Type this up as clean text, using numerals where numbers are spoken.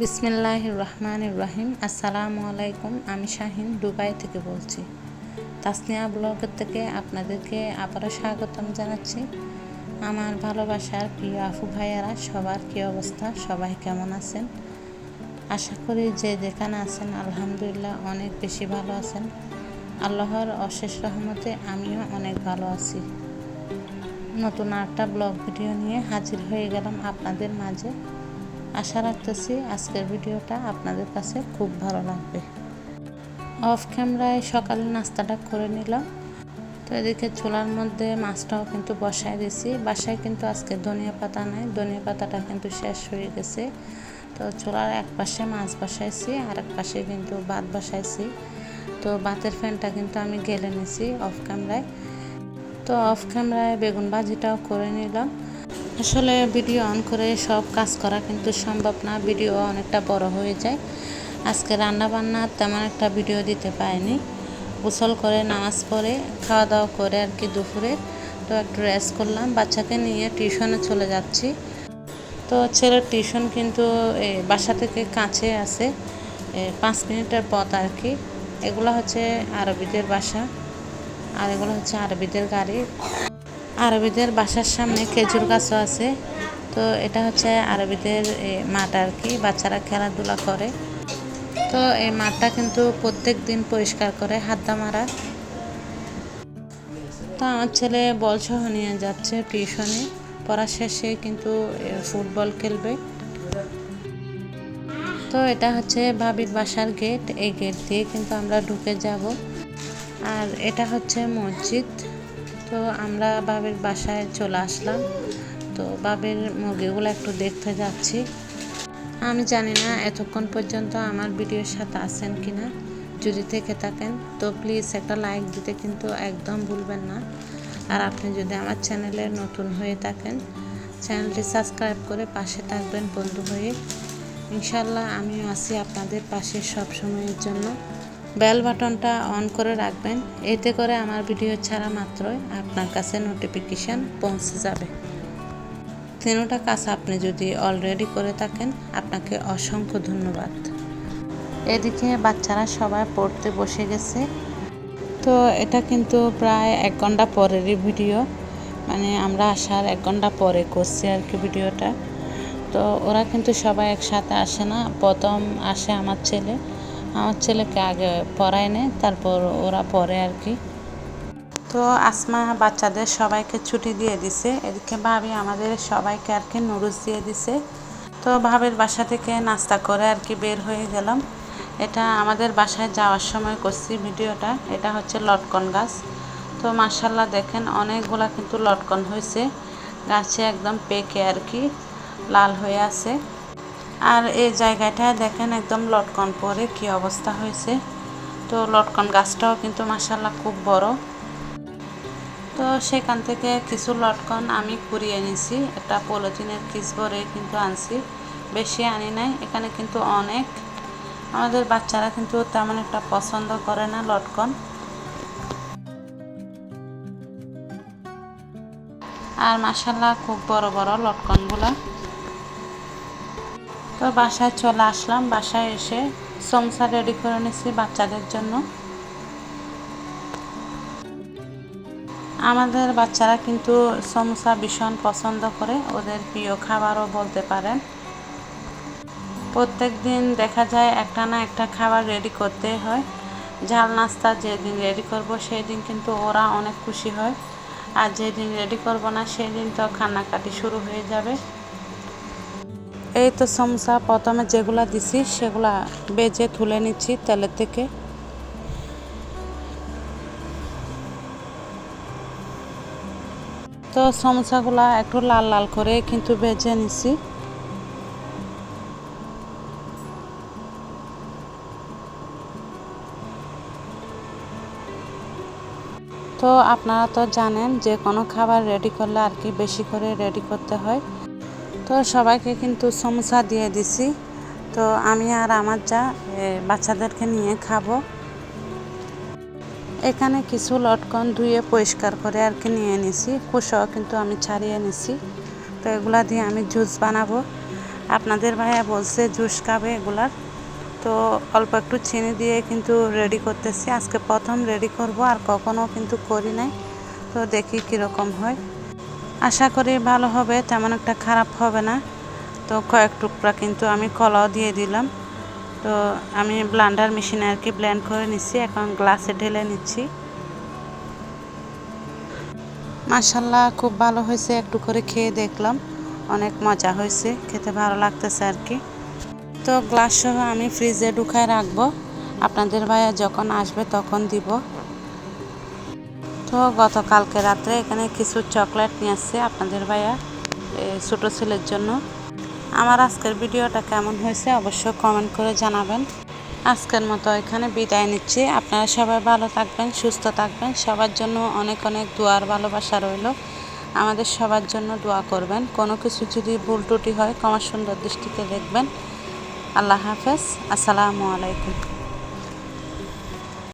বিসমিল্লাহির রহমানির রহিম। আসসালামু আলাইকুম। আমি শাহিন দুবাই থেকে বলছি। তাসনিয়া ব্লগের থেকে আপনাদেরকে আবারও স্বাগতম জানাচ্ছি। আমার ভালোবাসার প্রিয় আপু ভাইয়ারা, সবার কী অবস্থা, সবাই কেমন আছেন? আশা করি যে যেখানে আছেন আলহামদুলিল্লাহ অনেক বেশি ভালো আছেন। আল্লাহর অশেষ রহমতে আমিও অনেক ভালো আছি। নতুন একটা ব্লগ ভিডিও নিয়ে হাজির হয়ে গেলাম আপনাদের মাঝে। আশা রাখতেছি আজকের ভিডিওটা আপনাদের কাছে খুব ভালো লাগবে। অফ ক্যামেরায় সকালে নাস্তাটা করে নিলাম। তো এদিকে চুলার মধ্যে মাছটাও কিন্তু বসায় দিয়েছি। বাসায় কিন্তু আজকে ধনিয়া পাতা নাই, ধনিয়া পাতাটা কিন্তু শেষ হয়ে গেছে। তো চুলার এক পাশে মাছ বসাইছি, আর এক পাশে কিন্তু ভাত বসাইছি। তো ভাতের ফ্যানটা কিন্তু আমি গেলে নিছি অফ ক্যামেরায়। তো অফ ক্যামেরায় বেগুন ভাজিটাও করে নিলাম। আসলে ভিডিও অন করে সব কাজ করা কিন্তু সম্ভব না, ভিডিও অনেকটা বড় হয়ে যায়। আজকে রান্না বান্না তেমন একটা ভিডিও দিতে পারিনি। গোসল করে নামাজ পড়ে খাওয়া দাওয়া করে আর কি দুপুরে তো একটু রেস্ট করলাম। বাচ্চাকে নিয়ে টিউশনে চলে যাচ্ছি। তো ছেলের টিউশন কিন্তু বাসা থেকে কাছে আছে, 5 মিনিটের পথ আর কি। এগুলো হচ্ছে আরবিদের বাসা, আর এগুলো হচ্ছে আরবিদের গাড়ি। আরবিদের বাসার সামনে খেজুর গাছও আছে। তো এটা হচ্ছে আরবিদের মাঠ আর কি, বাচ্চারা খেলাধুলা করে। তো এই মাঠটা কিন্তু প্রত্যেক দিন পরিষ্কার করে হাদ্দা মারা। তো আমার ছেলে বল সহ নিয়ে যাচ্ছে টিউশনে, পড়া শেষে কিন্তু ফুটবল খেলবে। তো এটা হচ্ছে ভাবির বাসার গেট, এই গেট দিয়ে কিন্তু আমরা ঢুকে যাব। আর এটা হচ্ছে মসজিদ। তো আমরা বাবির বাসায় চলে আসলাম। তো বাবির মুরগিগুলো একটু দেখতে যাচ্ছি। আমি জানি না এতক্ষণ পর্যন্ত আমার ভিডিওর সাথে আছেন কিনা। যদি থেকে থাকেন তো প্লিজ একটা লাইক দিতে কিন্তু একদম ভুলবেন না। আর আপনি যদি আমার চ্যানেলে নতুন হয়ে থাকেন, চ্যানেলটি সাবস্ক্রাইব করে পাশে থাকবেন বন্ধু হয়ে। ইনশাল্লাহ আমিও আছি আপনাদের পাশে সব সময়ের জন্য। বেল বাটনটা অন করে রাখবেন, এতে করে আমার ভিডিও ছাড়া মাত্রই আপনার কাছে নোটিফিকেশান পৌঁছে যাবে। তিনোটা কাজ আপনি যদি অলরেডি করে থাকেন আপনাকে অসংখ্য ধন্যবাদ। এদিকে বাচ্চারা সবাই পড়তে বসে গেছে। তো এটা কিন্তু প্রায় 1 ঘন্টা পরেরই ভিডিও, মানে আমরা আসার 1 ঘন্টা পরে করছি আর কি ভিডিওটা। তো ওরা কিন্তু সবাই একসাথে আসে না, প্রথম আসে আমার ছেলেকে আগে পড়ায় নেয়, তারপর ওরা পড়ে আর কি। তো আসমা বাচ্চাদের সবাইকে ছুটি দিয়ে দিছে। এদিকে ভাবি আমাদের সবাইকে আর কি নুডলস দিয়ে দিছে। তো ভাবির বাসা থেকে নাস্তা করে আর কি বের হয়ে গেলাম। এটা আমাদের বাসায় যাওয়ার সময় করছি ভিডিওটা। এটা হচ্ছে লটকন গাছ। তো মাশাআল্লাহ দেখেন অনেকগুলা কিন্তু লটকন হয়েছে গাছে, একদম পেকে আর কি লাল হয়ে আছে। আর এই জায়গাটা দেখেন একদম লটকন পরে কি অবস্থা হয়েছে। তো লটকন গাছটাও কিন্তু মাশাআল্লাহ খুব বড়। তো সেখান থেকে কিছু লটকন আমি কুড়িয়ে নিছি, একটা পলিথিনের কিস ভরে কিন্তু আনছি, বেশি আনি নাই। এখানে কিন্তু অনেক, আমাদের বাচ্চারা কিন্তু তেমন একটা পছন্দ করে না লটকন। আর মাশাআল্লাহ খুব বড় বড় লটকনগুলা। তো বাসায় চলে আসলাম। বাসায় এসে সমোসা রেডি করে নিছি বাচ্চাদের জন্য। আমাদের বাচ্চারা কিন্তু সমোসা ভীষণ পছন্দ করে, ওদের প্রিয় খাবারও বলতে পারেন। প্রত্যেক দিন দেখা যায় একটা না একটা খাবার রেডি করতে হয়। ঝাল নাস্তা যেদিন রেডি করব সেই দিন কিন্তু ওরা অনেক খুশি হয়, আর যেদিন রেডি করব না সেই দিন তো কান্নাকাটি শুরু হয়ে যাবে। এই তো সমোসা প্রথমে যেগুলা দিছি সেগুলা বেজে তুলে নিচ্ছি তেলের থেকে। তো সমোসাগুলা একটু লাল লাল করে কিন্তু ভেজে নিছি। তো আপনারা তো জানেন যে কোনো খাবার রেডি করলে আর কি বেশি করে রেডি করতে হয়। তো সবাইকে কিন্তু সমোসা দিয়ে দিছি। তো আমি আর আমার যা বাচ্চাদেরকে নিয়ে খাবো। এখানে কিছু লটকন ধুয়ে পরিষ্কার করে আর কি নিয়ে নিছি, খোসাও কিন্তু আমি ছাড়িয়ে নিছি। তো এগুলা দিয়ে আমি জুস বানাবো। আপনাদের ভাইয়া বলছে জুস খাবে এগুলার, তো অল্প একটু চিনি দিয়ে কিন্তু রেডি করতেছি। আজকে প্রথম রেডি করব, আর কখনো কিন্তু করি নাই, তো দেখি কীরকম হয়। আশা করি ভালো হবে, তেমন একটা খারাপ হবে না। তো কয়েক টুকরা কিন্তু আমি কলাও দিয়ে দিলাম। তো আমি ব্লেন্ডার মেশিনে আর কি ব্লেন্ড করে নিচ্ছি, এখন গ্লাসে ঢেলে নিচ্ছি। মাশাআল্লাহ খুব ভালো হয়েছে, একটু করে খেয়ে দেখলাম, অনেক মজা হয়েছে, খেতে ভালো লাগতেছে আর কি। তো গ্লাস সহ আমি ফ্রিজে ঢুকায় রাখবো, আপনাদের ভাইয়া যখন আসবে তখন দিব। তো গতকালকে রাত্রে এখানে কিছু চকলেট নিয়ে আসছে আপনাদের ভাইয়া ছোটো ছেলের জন্য। আমার আজকের ভিডিওটা কেমন হয়েছে অবশ্যই কমেন্ট করে জানাবেন। আজকের মতো এখানে বিদায় নিচ্ছি। আপনারা সবাই ভালো থাকবেন, সুস্থ থাকবেন। সবার জন্য অনেক অনেক দোয়ার ভালোবাসা রইল। আমাদের সবার জন্য দোয়া করবেন। কোনো কিছু যদি ভুল ত্রুটি হয় ক্ষমা সুন্দর দৃষ্টিতে দেখবেন। আল্লাহ হাফেজ, আসসালামু আলাইকুম।